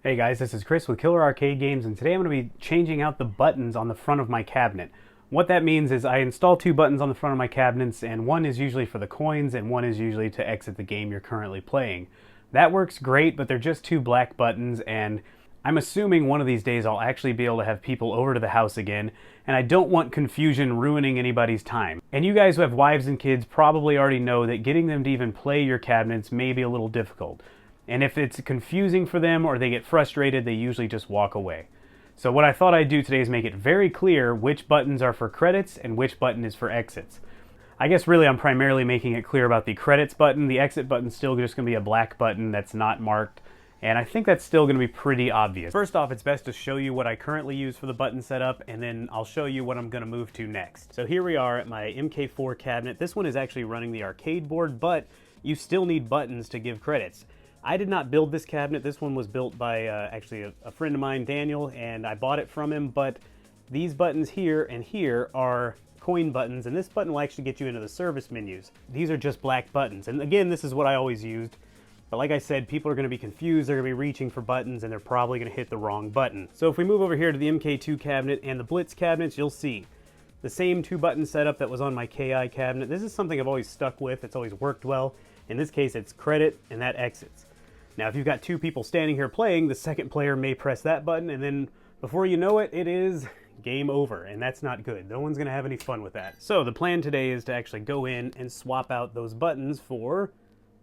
Hey guys, this is Chris with Killer Arcade Games, and today I'm going to be changing out the buttons on the front of my cabinet. What that means is I install two buttons on the front of my cabinets, and one is usually for the coins and one is usually to exit the game you're currently playing. That works great, but they're just two black buttons, and I'm assuming one of these days I'll actually be able to have people over to the house again, and I don't want confusion ruining anybody's time. And you guys who have wives and kids probably already know that getting them to even play your cabinets may be a little difficult. And if it's confusing for them or they get frustrated, they usually just walk away. So what I thought I'd do today is make it very clear which buttons are for credits and which button is for exits. I guess really I'm primarily making it clear about the credits button. The exit button's still just going to be a black button that's not marked, and I think that's still going to be pretty obvious. First off, it's best to show you what I currently use for the button setup, and then I'll show you what I'm going to move to next. So here we are at my MK4 cabinet. This one is actually running the arcade board, but you still need buttons to give credits. I did not build this cabinet. This one was built by actually a friend of mine, Daniel, and I bought it from him, but these buttons here and here are coin buttons, and this button will actually get you into the service menus. These are just black buttons, and again, this is what I always used, but like I said, people are going to be confused, they're going to be reaching for buttons, and they're probably going to hit the wrong button. So if we move over here to the MK2 cabinet and the Blitz cabinets, you'll see the same two button setup that was on my KI cabinet. This is something I've always stuck with, it's always worked well. In this case, it's credit, and that exits. Now, if you've got two people standing here playing, the second player may press that button, and then before you know it, it is game over, and that's not good. No one's going to have any fun with that. So the plan today is to actually go in and swap out those buttons for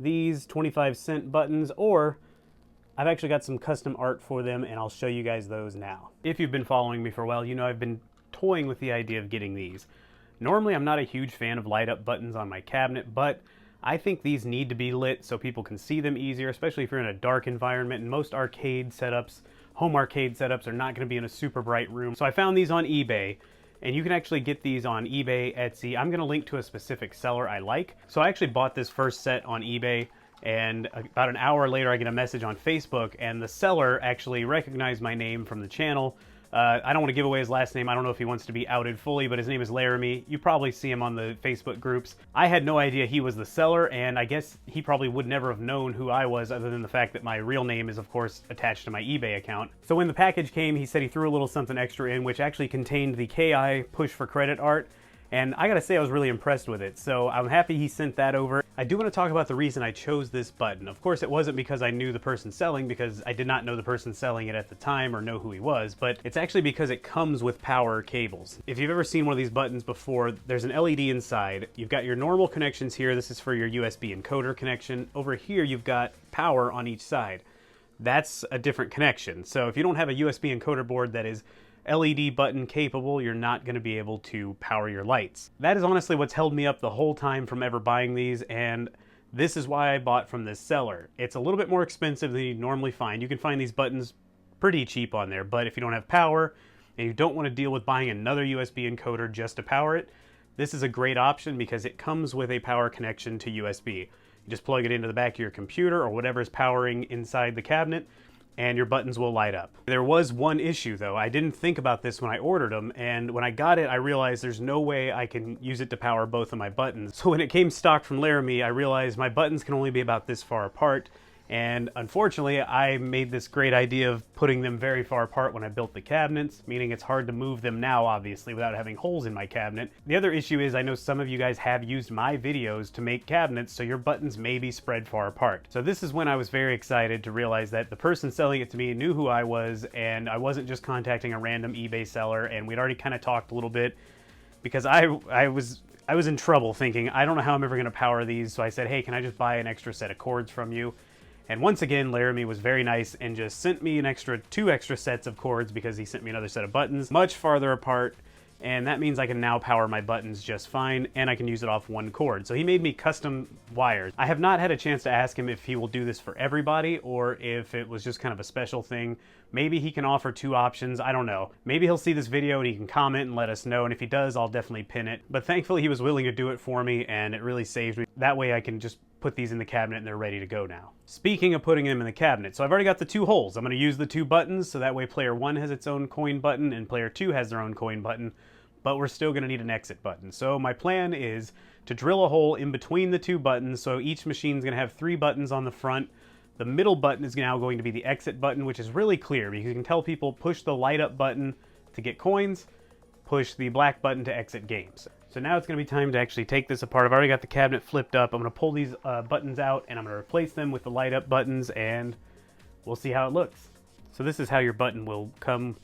these 25-cent buttons, or I've actually got some custom art for them, and I'll show you guys those now. If you've been following me for a while, you know I've been toying with the idea of getting these. Normally, I'm not a huge fan of light-up buttons on my cabinet, but I think these need to be lit so people can see them easier, especially if you're in a dark environment. And most arcade setups, home arcade setups, are not going to be in a super bright room. So I found these on eBay, and you can actually get these on eBay, Etsy. I'm going to link to a specific seller I like. So I actually bought this first set on eBay, and about an hour later I get a message on Facebook, and the seller actually recognized my name from the channel. I don't want to give away his last name. I don't know if he wants to be outed fully, but his name is Laramie. You probably see him on the Facebook groups. I had no idea he was the seller, and I guess he probably would never have known who I was other than the fact that my real name is, of course, attached to my eBay account. So when the package came, he said he threw a little something extra in, which actually contained the KI push for credit art. And I gotta say, I was really impressed with it. So I'm happy he sent that over. I do want to talk about the reason I chose this button. Of course, it wasn't because I knew the person selling, because I did not know the person selling it at the time or know who he was, but it's actually because it comes with power cables. If you've ever seen one of these buttons before, there's an LED inside. You've got your normal connections here. This is for your USB encoder connection. Over here, you've got power on each side. That's a different connection. So if you don't have a USB encoder board that is LED button capable, you're not going to be able to power your lights. That is honestly what's held me up the whole time from ever buying these, and this is why I bought from this seller. It's a little bit more expensive than you normally find. You can find these buttons pretty cheap on there, but if you don't have power and you don't want to deal with buying another USB encoder just to power it, this is a great option because it comes with a power connection to USB. You just plug it into the back of your computer or whatever is powering inside the cabinet, and your buttons will light up. There was one issue though. I didn't think about this when I ordered them, and when I got it, I realized there's no way I can use it to power both of my buttons. So when it came stock from Laramie, I realized my buttons can only be about this far apart, and unfortunately, I made this great idea of putting them very far apart when I built the cabinets, meaning it's hard to move them now, obviously, without having holes in my cabinet. The other issue is I know some of you guys have used my videos to make cabinets, so your buttons may be spread far apart. So this is when I was very excited to realize that the person selling it to me knew who I was, and I wasn't just contacting a random eBay seller, and we'd already kind of talked a little bit, because I was in trouble thinking, I don't know how I'm ever going to power these, so I said, hey, can I just buy an extra set of cords from you? And once again, Laramie was very nice and just sent me two extra sets of cords because he sent me another set of buttons much farther apart, and that means I can now power my buttons just fine, and I can use it off one cord. So he made me custom wires. I have not had a chance to ask him if he will do this for everybody or if it was just kind of a special thing. Maybe he can offer two options, I don't know. Maybe he'll see this video and he can comment and let us know, and if he does, I'll definitely pin it. But thankfully he was willing to do it for me, and it really saved me. That way I can just put these in the cabinet and they're ready to go now. Speaking of putting them in the cabinet, so I've already got the two holes. I'm going to use the two buttons so that way player 1 has its own coin button and player 2 has their own coin button, but we're still going to need an exit button. So my plan is to drill a hole in between the two buttons, so each machine's going to have 3 buttons on the front, The middle button is now going to be the exit button, which is really clear because you can tell people push the light up button to get coins, push the black button to exit games. So now it's going to be time to actually take this apart. I've already got the cabinet flipped up. I'm going to pull these buttons out and I'm going to replace them with the light up buttons, and we'll see how it looks. So this is how your button will come.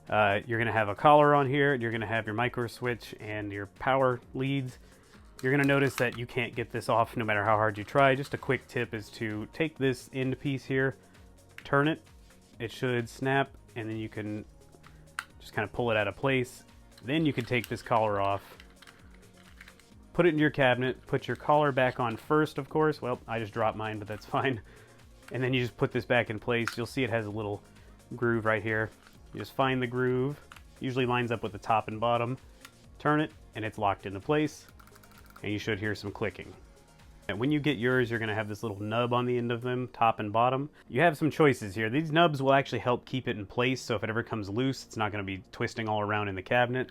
You're going to have a collar on here. You're going to have your micro switch and your power leads. You're going to notice that you can't get this off no matter how hard you try. Just a quick tip is to take this end piece here, turn it. It should snap, and then you can just kind of pull it out of place. Then you can take this collar off, put it in your cabinet, put your collar back on first, of course. Well, I just dropped mine, but that's fine. And then you just put this back in place. You'll see it has a little groove right here. You just find the groove, usually lines up with the top and bottom, turn it, and it's locked into place, and you should hear some clicking. And when you get yours, you're going to have this little nub on the end of them, top and bottom. You have some choices here. These nubs will actually help keep it in place, so if it ever comes loose, it's not going to be twisting all around in the cabinet.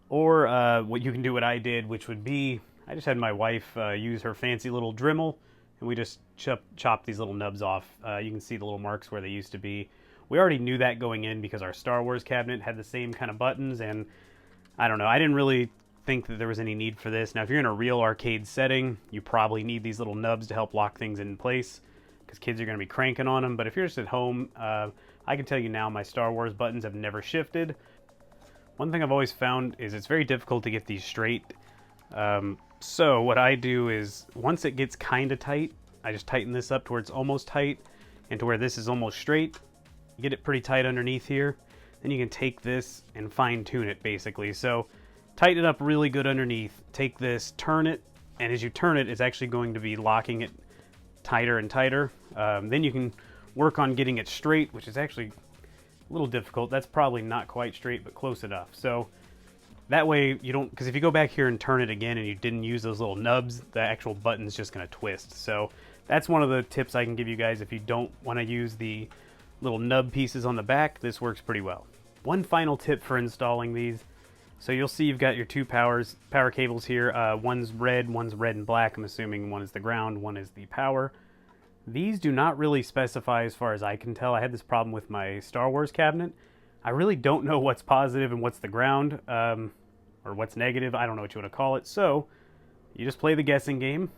Or what you can do what I did, which would be, I just had my wife use her fancy little Dremel, and we just chopped these little nubs off. You can see the little marks where they used to be. We already knew that going in because our Star Wars cabinet had the same kind of buttons, and I don't know, I didn't really think that there was any need for this. Now, if you're in a real arcade setting, you probably need these little nubs to help lock things in place because kids are going to be cranking on them. But if you're just at home, I can tell you now my Star Wars buttons have never shifted. One thing I've always found is it's very difficult to get these straight. So what I do is once it gets kind of tight, I just tighten this up to where it's almost tight and to where this is almost straight. You get it pretty tight underneath here. Then you can take this and fine tune it basically. So tighten it up really good underneath. Take this, turn it, and as you turn it, it's actually going to be locking it tighter and tighter. Then you can work on getting it straight, which is actually a little difficult. That's probably not quite straight, but close enough. So that way you don't, because if you go back here and turn it again and you didn't use those little nubs, the actual button's just going to twist. So that's one of the tips I can give you guys. If you don't want to use the little nub pieces on the back, this works pretty well. One final tip for installing these. So you'll see you've got your two power cables here. One's red and black. I'm assuming one is the ground, one is the power. These do not really specify as far as I can tell. I had this problem with my Star Wars cabinet. I really don't know what's positive and what's the ground, or what's negative. I don't know what you want to call it. So you just play the guessing game.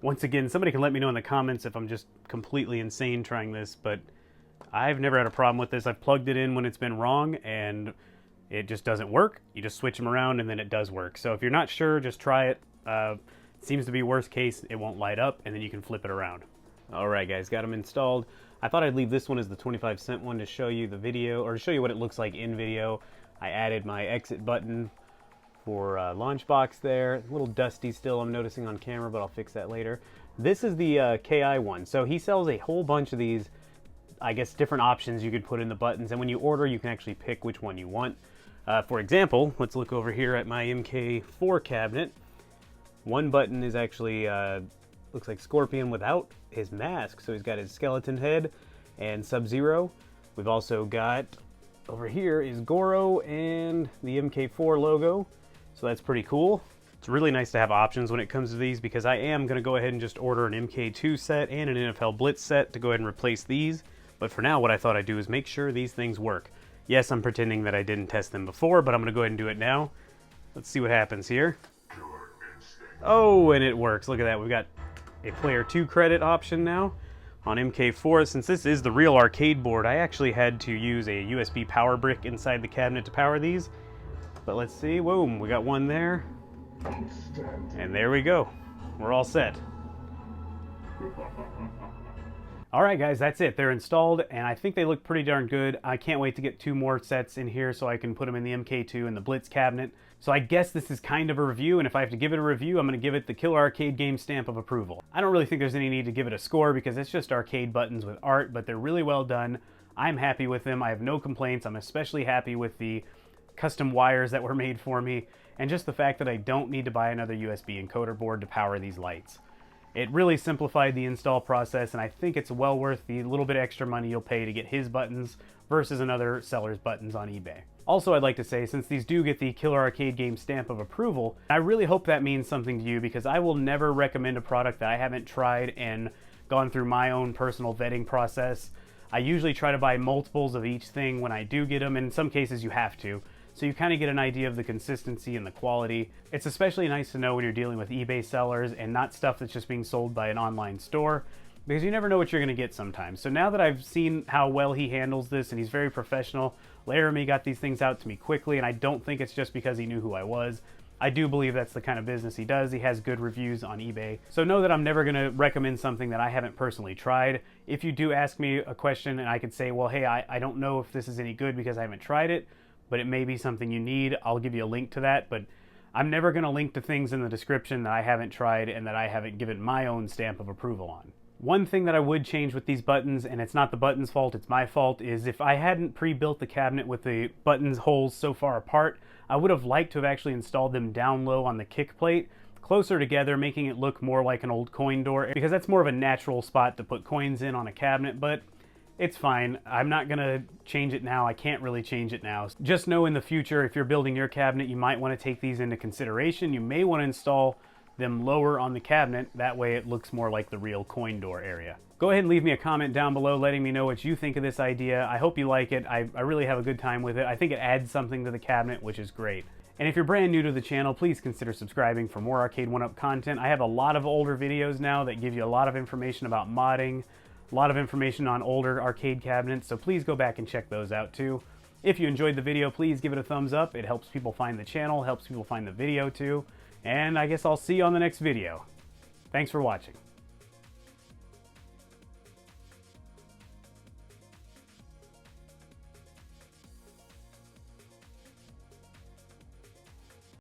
Once again, somebody can let me know in the comments if I'm just completely insane trying this, but I've never had a problem with this. I've plugged it in when it's been wrong and it just doesn't work. You just switch them around and then it does work. So if you're not sure, just try it. It seems to be worst case, it won't light up, and then you can flip it around. All right, guys, got them installed. I thought I'd leave this one as the 25-cent one to show you the video, or to show you what it looks like in video. I added my exit button for launch box there. A little dusty still, I'm noticing on camera, but I'll fix that later. This is the KI one. So he sells a whole bunch of these, I guess, different options you could put in the buttons, and when you order, you can actually pick which one you want. For example, let's look over here at my MK4 cabinet. One button is actually, looks like Scorpion without his mask, so he's got his skeleton head and Sub-Zero. We've also got, over here is Goro and the MK4 logo, so that's pretty cool. It's really nice to have options when it comes to these, because I am going to go ahead and just order an MK2 set and an NFL Blitz set to go ahead and replace these. But for now, what I thought I'd do is make sure these things work. Yes, I'm pretending that I didn't test them before, but I'm going to go ahead and do it now. Let's see what happens here. Oh, and it works. Look at that. We've got a player 2 credit option now on MK4. Since this is the real arcade board, I actually had to use a USB power brick inside the cabinet to power these. But let's see. Boom, we got one there. And there we go. We're all set. Alright guys, that's it. They're installed, and I think they look pretty darn good. I can't wait to get 2 more sets in here so I can put them in the MK2 and the Blitz cabinet. So I guess this is kind of a review, and if I have to give it a review, I'm going to give it the Killer Arcade Game stamp of approval. I don't really think there's any need to give it a score because it's just arcade buttons with art, but they're really well done. I'm happy with them. I have no complaints. I'm especially happy with the custom wires that were made for me, and just the fact that I don't need to buy another USB encoder board to power these lights. It really simplified the install process, and I think it's well worth the little bit extra money you'll pay to get his buttons versus another seller's buttons on eBay. Also, I'd like to say, since these do get the Killer Arcade Game stamp of approval, I really hope that means something to you, because I will never recommend a product that I haven't tried and gone through my own personal vetting process. I usually try to buy multiples of each thing when I do get them, and in some cases you have to. So you kind of get an idea of the consistency and the quality. It's especially nice to know when you're dealing with eBay sellers and not stuff that's just being sold by an online store, because you never know what you're going to get sometimes. So now that I've seen how well he handles this and he's very professional, Laramie got these things out to me quickly, and I don't think it's just because he knew who I was. I do believe that's the kind of business he does. He has good reviews on eBay. So know that I'm never going to recommend something that I haven't personally tried. If you do ask me a question and I could say, well, hey, I don't know if this is any good because I haven't tried it, but it may be something you need, I'll give you a link to that. But I'm never going to link to things in the description that I haven't tried and that I haven't given my own stamp of approval on. One thing that I would change with these buttons, and it's not the button's fault, it's my fault, is if I hadn't pre-built the cabinet with the buttons holes so far apart, I would have liked to have actually installed them down low on the kick plate, closer together, making it look more like an old coin door, because that's more of a natural spot to put coins in on a cabinet, but it's fine. I'm not gonna change it now. I can't really change it now. Just know in the future, if you're building your cabinet, you might want to take these into consideration. You may want to install them lower on the cabinet. That way it looks more like the real coin door area. Go ahead and leave me a comment down below letting me know what you think of this idea. I hope you like it. I really have a good time with it. I think it adds something to the cabinet, which is great. And if you're brand new to the channel, please consider subscribing for more Arcade 1-Up content. I have a lot of older videos now that give you a lot of information about modding, a lot of information on older arcade cabinets, so please go back and check those out too. If you enjoyed the video, please give it a thumbs up. It helps people find the channel, helps people find the video too. And I guess I'll see you on the next video. Thanks for watching.